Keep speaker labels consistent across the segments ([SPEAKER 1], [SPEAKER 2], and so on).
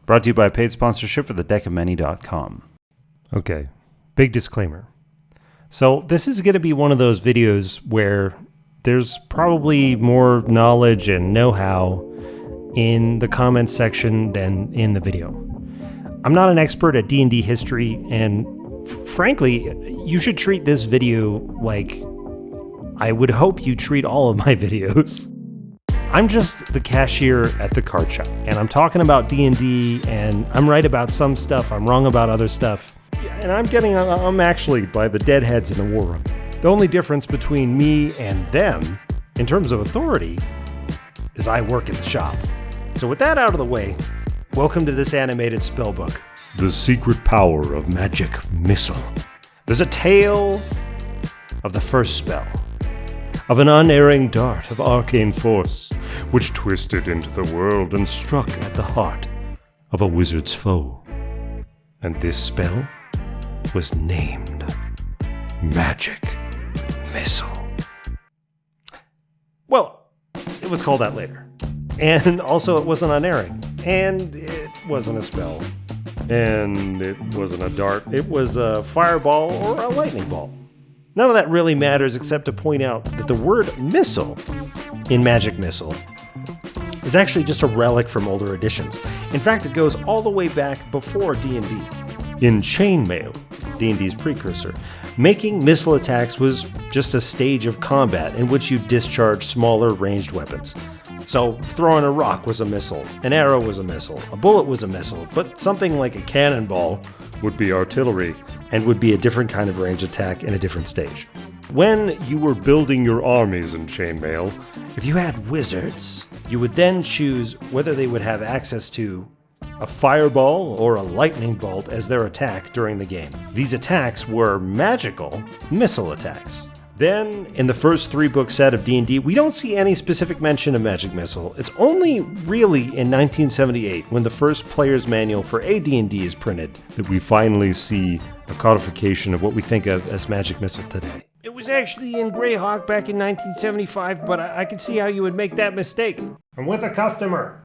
[SPEAKER 1] Brought to you by paid sponsorship for thedeckofmany.com. Okay, big disclaimer. So this is going to be one of those videos where there's probably more knowledge and know-how in the comments section than in the video. I'm not an expert at D&D history, and frankly, you should treat this video like I would hope you treat all of my videos. I'm just the cashier at the card shop, and I'm talking about D&D, and I'm right about some stuff, I'm wrong about other stuff, and I'm actually by the deadheads in the war room. The only difference between me and them, in terms of authority, is I work in the shop. So with that out of the way, welcome to this animated spellbook, The Secret Power of Magic Missile. There's a tale of the first spell, of an unerring dart of arcane force, which twisted into the world and struck at the heart of a wizard's foe. And this spell was named Magic Missile. Well, it was called that later. And also it wasn't unerring. And it wasn't a spell. And it wasn't a dart. It was a fireball or a lightning ball. None of that really matters except to point out that the word missile in Magic Missile is actually just a relic from older editions. In fact, it goes all the way back before D&D. In Chainmail, D&D's precursor, making missile attacks was just a stage of combat in which you discharge smaller ranged weapons. So throwing a rock was a missile, an arrow was a missile, a bullet was a missile, but something like a cannonball would be artillery and would be a different kind of range attack in a different stage. When you were building your armies in Chainmail, if you had wizards, you would then choose whether they would have access to a fireball or a lightning bolt as their attack during the game. These attacks were magical missile attacks. Then, in the first 3-book set of D&D, we don't see any specific mention of Magic Missile. It's only really in 1978, when the first player's manual for AD&D is printed, that we finally see a codification of what we think of as Magic Missile today. It was actually in Greyhawk back in 1975, but I could see how you would make that mistake. I'm with a customer.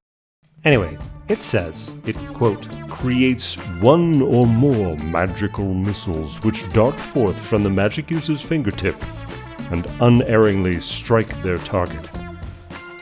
[SPEAKER 1] Anyway, it says, it, quote, creates one or more magical missiles which dart forth from the magic user's fingertip and unerringly strike their target.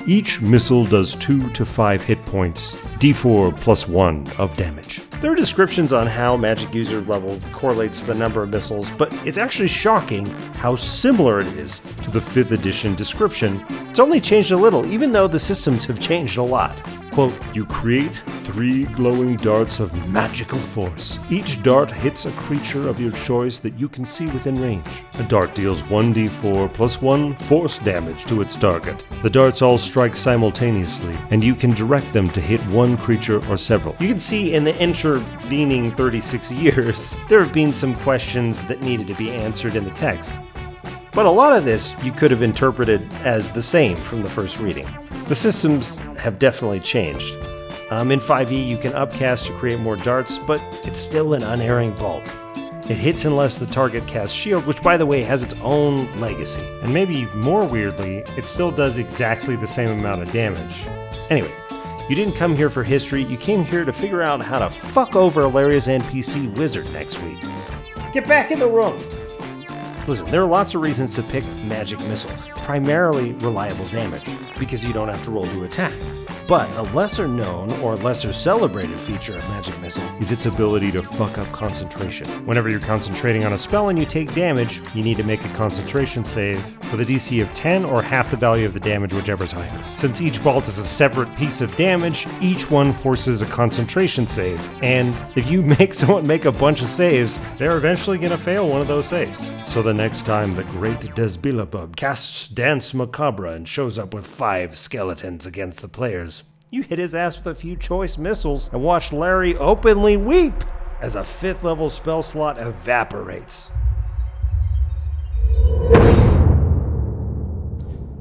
[SPEAKER 1] Each missile does 2 to 5 hit points, d4 plus 1 of damage. There are descriptions on how magic user level correlates to the number of missiles, but it's actually shocking how similar it is to the 5th edition description. It's only changed a little, even though the systems have changed a lot. Quote, you create 3 glowing darts of magical force. Each dart hits a creature of your choice that you can see within range. The dart deals 1d4 plus 1 force damage to its target. The darts all strike simultaneously, and you can direct them to hit one creature or several. You can see in the intervening 36 years, there have been some questions that needed to be answered in the text. But a lot of this you could have interpreted as the same from the first reading. The systems have definitely changed. In 5e you can upcast to create more darts, but it's still an unerring bolt. It hits unless the target casts shield, which by the way has its own legacy. And maybe more weirdly, it still does exactly the same amount of damage. Anyway, you didn't come here for history, you came here to figure out how to fuck over Alaria's NPC wizard next week. Get back in the room! Listen, there are lots of reasons to pick Magic Missile, primarily reliable damage, because you don't have to roll to attack. But a lesser known or lesser celebrated feature of Magic Missile is its ability to fuck up concentration. Whenever you're concentrating on a spell and you take damage, you need to make a concentration save with a DC of 10 or half the value of the damage, whichever's higher. Since each bolt is a separate piece of damage, each one forces a concentration save. And if you make someone make a bunch of saves, they're eventually going to fail one of those saves. So the next time the great Desbilabub casts Dance Macabre and shows up with 5 skeletons against the players, you hit his ass with a few choice missiles and watch Larry openly weep as a 5th level spell slot evaporates.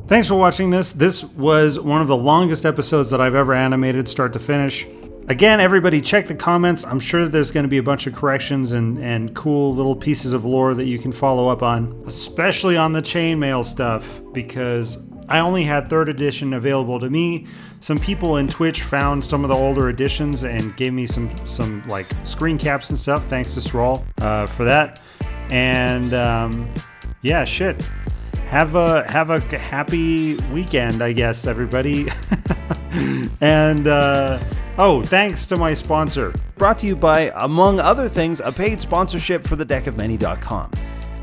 [SPEAKER 1] Thanks for watching this. This was one of the longest episodes that I've ever animated start to finish. Again, everybody check the comments. I'm sure there's going to be a bunch of corrections and cool little pieces of lore that you can follow up on, especially on the chainmail stuff, because
[SPEAKER 2] I only had 3rd edition available to me. Some people in Twitch found some of the older editions and gave me some like screen caps and stuff. Thanks to Stroll for that. And yeah, shit. Have a happy weekend, I guess, everybody. And thanks to my sponsor.
[SPEAKER 3] Brought to you by, among other things, a paid sponsorship for thedeckofmany.com.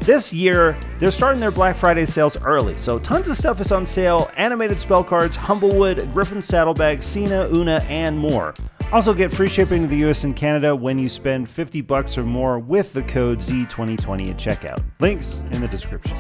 [SPEAKER 3] This year, they're starting their Black Friday sales early, so tons of stuff is on sale: animated spell cards, Humblewood, Griffin Saddlebag, Cena, Una, and more. Also get free shipping to the US and Canada when you spend $50 or more with the code Z2020 at checkout. Links in the description.